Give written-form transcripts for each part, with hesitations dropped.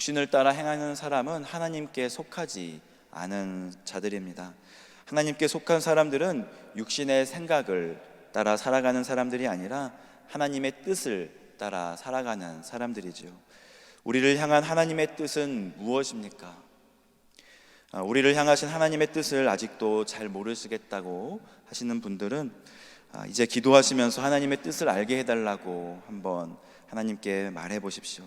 육신을 따라 행하는 사람은 하나님께 속하지 않은 자들입니다. 하나님께 속한 사람들은 육신의 생각을 따라 살아가는 사람들이 아니라 하나님의 뜻을 따라 살아가는 사람들이지요. 우리를 향한 하나님의 뜻은 무엇입니까? 우리를 향하신 하나님의 뜻을 아직도 잘 모르시겠다고 하시는 분들은 이제 기도하시면서 하나님의 뜻을 알게 해달라고 한번 하나님께 말해 보십시오.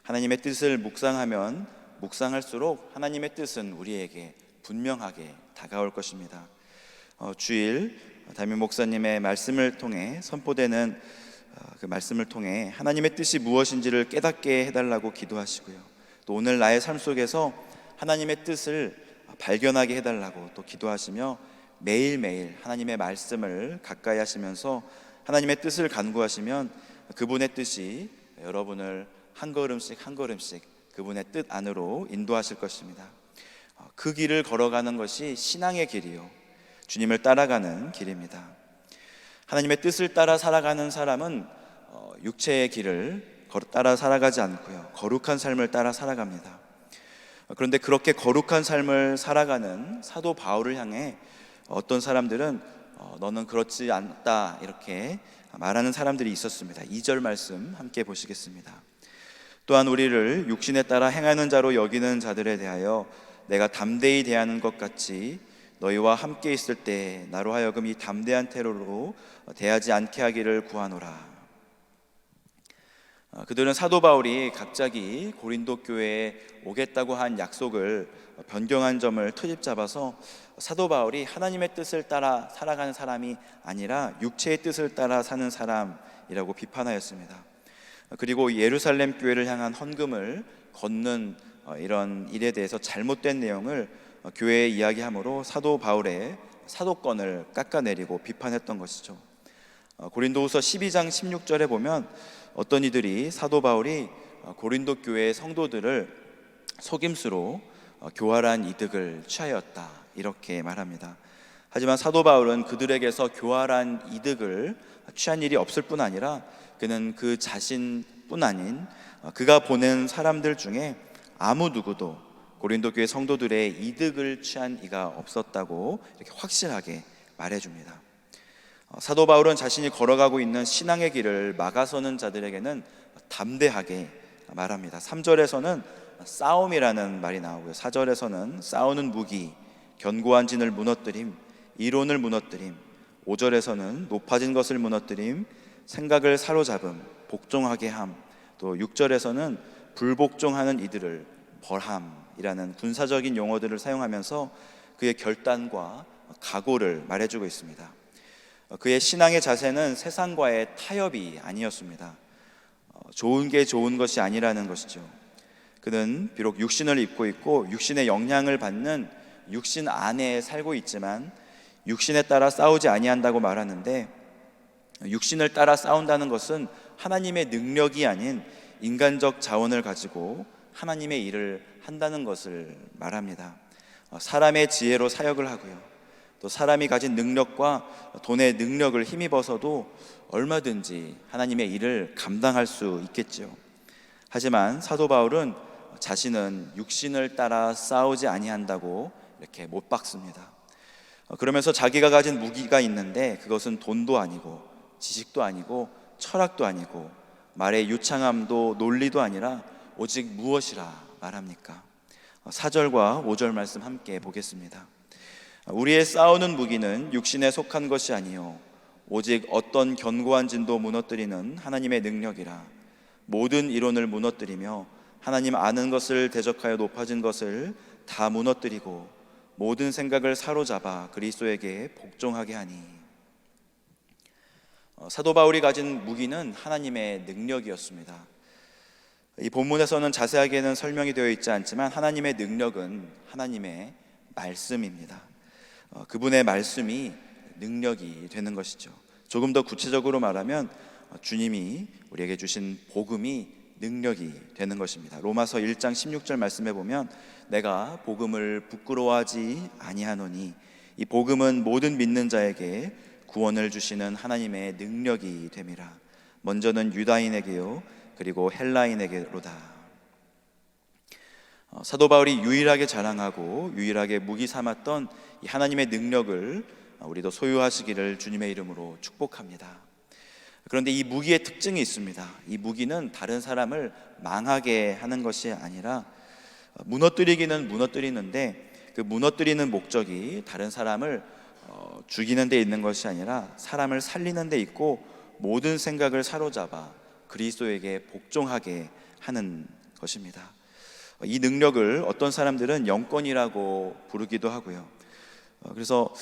하나님의 뜻을 묵상하면 묵상할수록 하나님의 뜻은 우리에게 분명하게 다가올 것입니다. 주일 담임 목사님의 말씀을 통해 선포되는 그 말씀을 통해 하나님의 뜻이 무엇인지를 깨닫게 해달라고 기도하시고요. 또 오늘 나의 삶 속에서 하나님의 뜻을 발견하게 해달라고 또 기도하시며 매일매일 하나님의 말씀을 가까이 하시면서 하나님의 뜻을 간구하시면 그분의 뜻이 여러분을 한 걸음씩 한 걸음씩 그분의 뜻 안으로 인도하실 것입니다. 그 길을 걸어가는 것이 신앙의 길이요, 주님을 따라가는 길입니다. 하나님의 뜻을 따라 살아가는 사람은 육체의 길을 따라 살아가지 않고요, 거룩한 삶을 따라 살아갑니다. 그런데 그렇게 거룩한 삶을 살아가는 사도 바울을 향해 어떤 사람들은 너는 그렇지 않다 이렇게 말하는 사람들이 있었습니다. 2절 말씀 함께 보시겠습니다. 또한 우리를 육신에 따라 행하는 자로 여기는 자들에 대하여 내가 담대히 대하는 것 같이 너희와 함께 있을 때 나로 하여금 이 담대한 태도로 대하지 않게 하기를 구하노라. 그들은 사도 바울이 갑자기 고린도 교회에 오겠다고 한 약속을 변경한 점을 트집 잡아서 사도 바울이 하나님의 뜻을 따라 살아가는 사람이 아니라 육체의 뜻을 따라 사는 사람이라고 비판하였습니다. 그리고 예루살렘 교회를 향한 헌금을 걷는 이런 일에 대해서 잘못된 내용을 교회에 이야기함으로 사도 바울의 사도권을 깎아내리고 비판했던 것이죠. 고린도후서 12장 16절에 보면 어떤 이들이 사도 바울이 고린도 교회의 성도들을 속임수로 교활한 이득을 취하였다 이렇게 말합니다. 하지만 사도 바울은 그들에게서 교활한 이득을 취한 일이 없을 뿐 아니라 그는 그 자신뿐 아닌 그가 보낸 사람들 중에 아무 누구도 고린도 교회 성도들의 이득을 취한 이가 없었다고 이렇게 확실하게 말해줍니다. 사도 바울은 자신이 걸어가고 있는 신앙의 길을 막아서는 자들에게는 담대하게 말합니다. 3절에서는 싸움이라는 말이 나오고요, 4절에서는 싸우는 무기, 견고한 진을 무너뜨림, 이론을 무너뜨림, 5절에서는 높아진 것을 무너뜨림, 생각을 사로잡음, 복종하게 함, 또 6절에서는 불복종하는 이들을 벌함이라는 군사적인 용어들을 사용하면서 그의 결단과 각오를 말해주고 있습니다. 그의 신앙의 자세는 세상과의 타협이 아니었습니다. 좋은 게 좋은 것이 아니라는 것이죠. 그는 비록 육신을 입고 있고 육신의 영향을 받는 육신 안에 살고 있지만 육신에 따라 싸우지 아니한다고 말하는데, 육신을 따라 싸운다는 것은 하나님의 능력이 아닌 인간적 자원을 가지고 하나님의 일을 한다는 것을 말합니다. 사람의 지혜로 사역을 하고요, 또 사람이 가진 능력과 돈의 능력을 힘입어서도 얼마든지 하나님의 일을 감당할 수 있겠죠. 하지만 사도 바울은 자신은 육신을 따라 싸우지 아니한다고 이렇게 못 박습니다. 그러면서 자기가 가진 무기가 있는데 그것은 돈도 아니고 지식도 아니고 철학도 아니고 말의 유창함도 논리도 아니라 오직 무엇이라 말합니까? 4절과 5절 말씀 함께 보겠습니다. 우리의 싸우는 무기는 육신에 속한 것이 아니요 오직 어떤 견고한 진도 무너뜨리는 하나님의 능력이라. 모든 이론을 무너뜨리며 하나님 아는 것을 대적하여 높아진 것을 다 무너뜨리고 모든 생각을 사로잡아 그리스도에게 복종하게 하니. 사도 바울이 가진 무기는 하나님의 능력이었습니다. 이 본문에서는 자세하게는 설명이 되어 있지 않지만 하나님의 능력은 하나님의 말씀입니다. 그분의 말씀이 능력이 되는 것이죠. 조금 더 구체적으로 말하면 주님이 우리에게 주신 복음이 능력이 되는 것입니다. 로마서 1장 16절 말씀에 보면 내가 복음을 부끄러워하지 아니하노니 이 복음은 모든 믿는 자에게 구원을 주시는 하나님의 능력이 됨이라. 먼저는 유다인에게요 그리고 헬라인에게로다. 사도 바울이 유일하게 자랑하고 유일하게 무기 삼았던 이 하나님의 능력을 우리도 소유하시기를 주님의 이름으로 축복합니다. 그런데 이 무기의 특징이 있습니다. 이 무기는 다른 사람을 망하게 하는 것이 아니라 무너뜨리기는 무너뜨리는데 그 무너뜨리는 목적이 다른 사람을 죽이는 데 있는 것이 아니라 사람을 살리는 데 있고 모든 생각을 사로잡아 그리스도에게 복종하게 하는 것입니다. 이 능력을 어떤 사람들은 영권이라고 부르기도 하고요. 그래서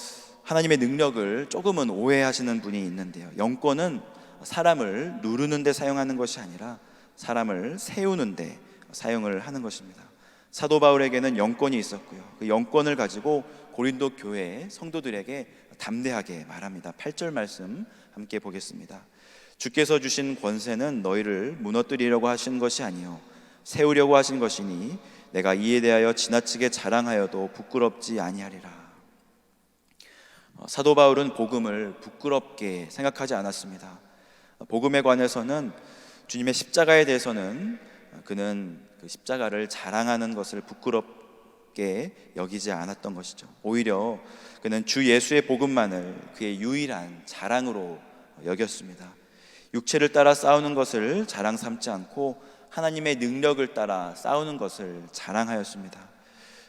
하나님의 능력을 조금은 오해하시는 분이 있는데요. 영권은 사람을 누르는 데 사용하는 것이 아니라 사람을 세우는 데 사용을 하는 것입니다. 사도 바울에게는 영권이 있었고요. 그 영권을 가지고 고린도 교회 성도들에게 담대하게 말합니다. 8절 말씀 함께 보겠습니다. 주께서 주신 권세는 너희를 무너뜨리려고 하신 것이 아니요 세우려고 하신 것이니 내가 이에 대하여 지나치게 자랑하여도 부끄럽지 아니하리라. 사도 바울은 복음을 부끄럽게 생각하지 않았습니다. 복음에 관해서는 주님의 십자가에 대해서는 그는 그 십자가를 자랑하는 것을 부끄럽게 여기지 않았던 것이죠. 오히려 그는 주 예수의 복음만을 그의 유일한 자랑으로 여겼습니다. 육체를 따라 싸우는 것을 자랑 삼지 않고 하나님의 능력을 따라 싸우는 것을 자랑하였습니다.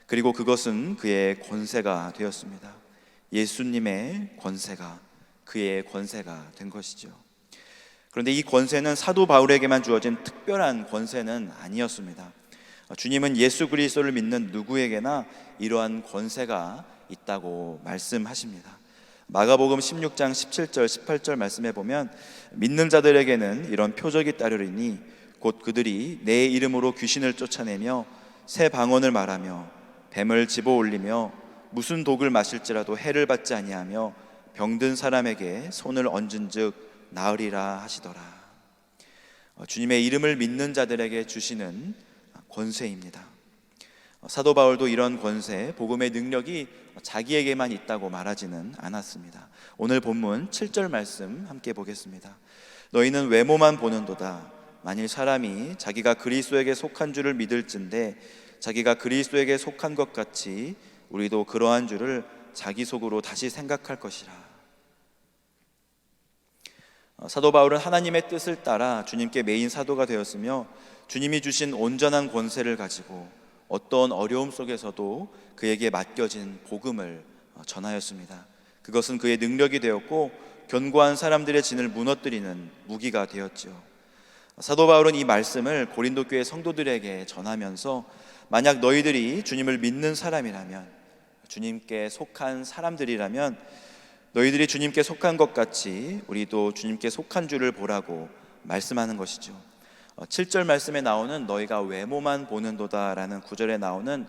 그리고 그것은 그의 권세가 되었습니다. 예수님의 권세가 그의 권세가 된 것이죠. 그런데 이 권세는 사도 바울에게만 주어진 특별한 권세는 아니었습니다. 주님은 예수 그리스도를 믿는 누구에게나 이러한 권세가 있다고 말씀하십니다. 마가복음 16장 17절 18절 말씀해 보면 믿는 자들에게는 이런 표적이 따르리니 곧 그들이 내 이름으로 귀신을 쫓아내며 새 방언을 말하며 뱀을 집어 올리며 무슨 독을 마실지라도 해를 받지 아니하며 병든 사람에게 손을 얹은즉 나으리라 하시더라. 주님의 이름을 믿는 자들에게 주시는 권세입니다. 사도 바울도 이런 권세, 복음의 능력이 자기에게만 있다고 말하지는 않았습니다. 오늘 본문 7절 말씀 함께 보겠습니다. 너희는 외모만 보는도다. 만일 사람이 자기가 그리스도에게 속한 줄을 믿을진데 자기가 그리스도에게 속한 것 같이 우리도 그러한 줄을 자기 속으로 다시 생각할 것이라. 사도 바울은 하나님의 뜻을 따라 주님께 매인 사도가 되었으며 주님이 주신 온전한 권세를 가지고 어떤 어려움 속에서도 그에게 맡겨진 복음을 전하였습니다. 그것은 그의 능력이 되었고 견고한 사람들의 진을 무너뜨리는 무기가 되었죠. 사도 바울은 이 말씀을 고린도 교회 성도들에게 전하면서 만약 너희들이 주님을 믿는 사람이라면, 주님께 속한 사람들이라면 너희들이 주님께 속한 것 같이 우리도 주님께 속한 줄을 보라고 말씀하는 것이죠. 7절 말씀에 나오는 너희가 외모만 보는도다 라는 구절에 나오는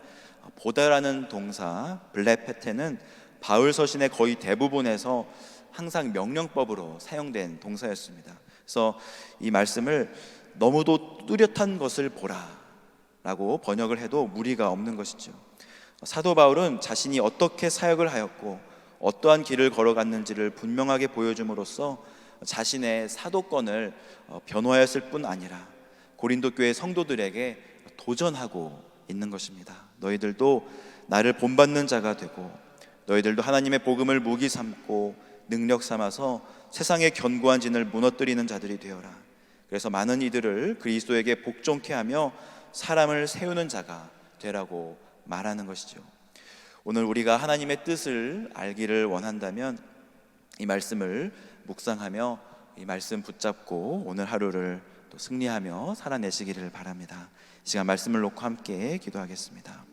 보다라는 동사 블레페테는 바울 서신의 거의 대부분에서 항상 명령법으로 사용된 동사였습니다. 그래서 이 말씀을 너무도 뚜렷한 것을 보라 라고 번역을 해도 무리가 없는 것이죠. 사도 바울은 자신이 어떻게 사역을 하였고 어떠한 길을 걸어갔는지를 분명하게 보여줌으로써 자신의 사도권을 변호하였을 뿐 아니라 고린도 교회 성도들에게 도전하고 있는 것입니다. 너희들도 나를 본받는 자가 되고 너희들도 하나님의 복음을 무기 삼고 능력 삼아서 세상의 견고한 진을 무너뜨리는 자들이 되어라. 그래서 많은 이들을 그리스도에게 복종케 하며 사람을 세우는 자가 되라고 말하는 것이죠. 오늘 우리가 하나님의 뜻을 알기를 원한다면 이 말씀을 묵상하며 이 말씀 붙잡고 오늘 하루를 또 승리하며 살아내시기를 바랍니다. 이 시간 말씀을 놓고 함께 기도하겠습니다.